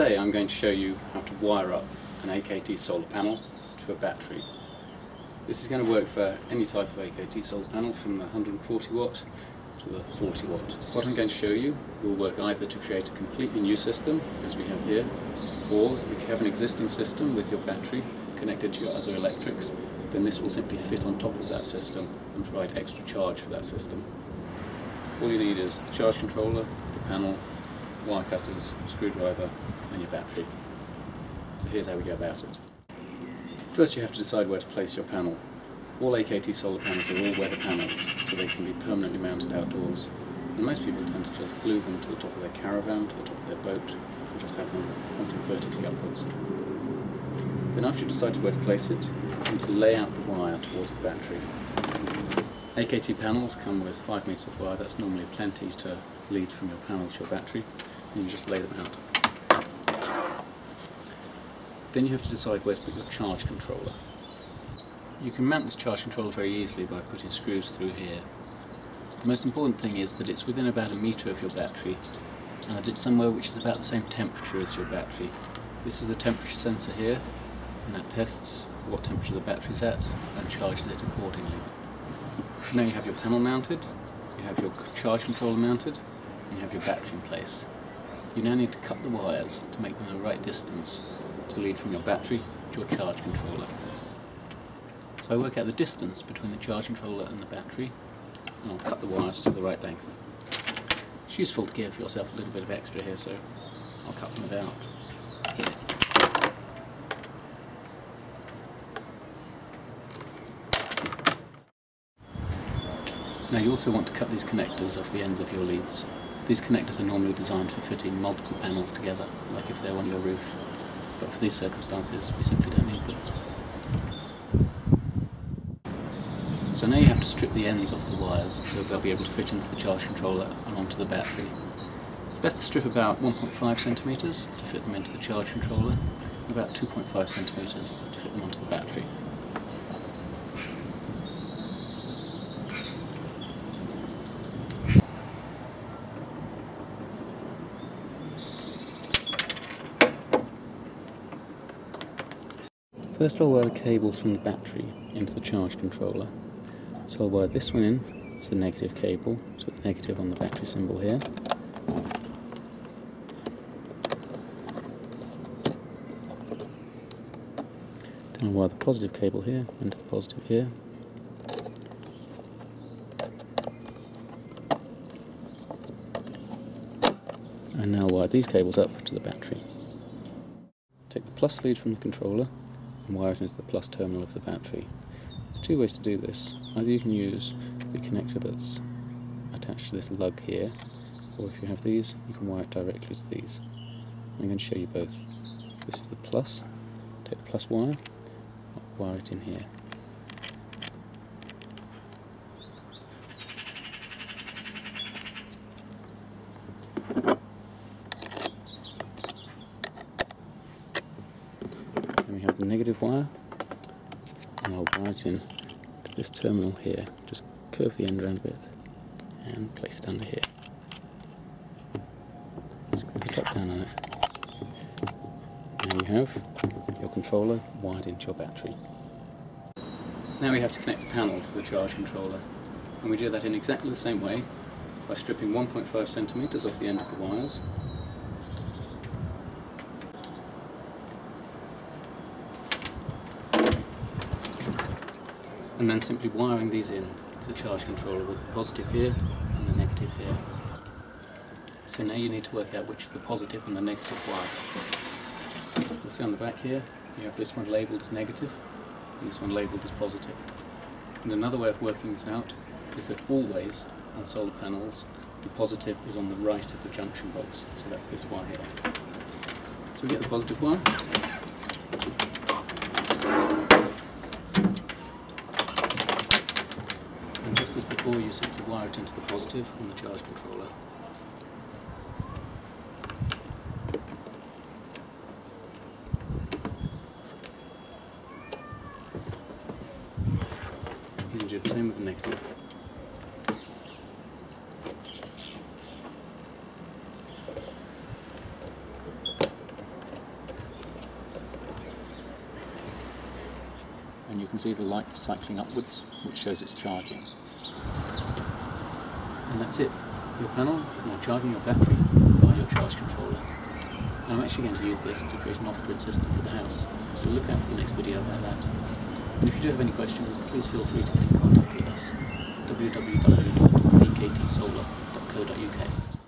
Today I'm going to show you how to wire up an AKT solar panel to a battery. This is going to work for any type of AKT solar panel from the 140 watt to the 40 watt. What I'm going to show you will work either to create a completely new system, as we have here, or if you have an existing system with your battery connected to your other electrics, then this will simply fit on top of that system and provide extra charge for that system. All you need is the charge controller, the panel, wire cutters, screwdriver and your battery. So here's how we go about it. First you have to decide where to place your panel. All AKT solar panels are all weather panels, so they can be permanently mounted outdoors. And most people tend to just glue them to the top of their caravan, to the top of their boat, and just have them pointing vertically upwards. Then after you've decided where to place it, you need to lay out the wire towards the battery. AKT panels come with 5 meters of wire. That's normally plenty to lead from your panel to your battery, and you just lay them out. Then you have to decide where to put your charge controller. You can mount this charge controller very easily by putting screws through here. The most important thing is that it's within about a metre of your battery, and that it's somewhere which is about the same temperature as your battery. This is the temperature sensor here, and that tests what temperature the battery's at and charges it accordingly. So now you have your panel mounted, you have your charge controller mounted, and you have your battery in place. You now need to cut the wires to make them the right distance to lead from your battery to your charge controller. So I work out the distance between the charge controller and the battery, and I'll cut the wires to the right length. It's useful to give yourself a little bit of extra here, so I'll cut them about here. Now you also want to cut these connectors off the ends of your leads. These connectors are normally designed for fitting multiple panels together, like if they're on your roof. But for these circumstances, we simply don't need them. So now you have to strip the ends off the wires so they'll be able to fit into the charge controller and onto the battery. It's best to strip about 1.5 centimeters to fit them into the charge controller, and about 2.5 centimeters to fit them onto the battery. First I'll wire the cable from the battery into the charge controller. So I'll wire this one in as the negative cable, so the negative on the battery symbol here. Then I'll wire the positive cable here into the positive here. And now I'll wire these cables up to the battery. Take the plus lead from the controller and wire it into the plus terminal of the battery. There's two ways to do this. Either you can use the connector that's attached to this lug here, or if you have these, you can wire it directly to these. I'm going to show you both. This is the plus. Take the plus wire, wire it in here. Then we have the negative wire, and I'll wire it in to this terminal here. Just curve the end around a bit and place it under here. Screw the top down on it. Now you have your controller wired into your battery. Now we have to connect the panel to the charge controller, and we do that in exactly the same way by stripping 1.5 centimeters off the end of the wires. And then simply wiring these in to the charge controller with the positive here and the negative here. So now you need to work out which is the positive and the negative wire. You'll see on the back here, you have this one labelled as negative and this one labelled as positive. And another way of working this out is that always on solar panels the positive is on the right of the junction box, so that's this wire here. So we get the positive wire. And just as before, you simply wire it into the positive on the charge controller. And you do the same with the negative. and you can see the light cycling upwards, which shows it's charging. And that's it. Your panel is now charging your battery via your charge controller. And I'm actually going to use this to create an off-grid system for the house, so look out for the next video about that. And if you do have any questions, please feel free to get in contact with us. www.aktsolar.co.uk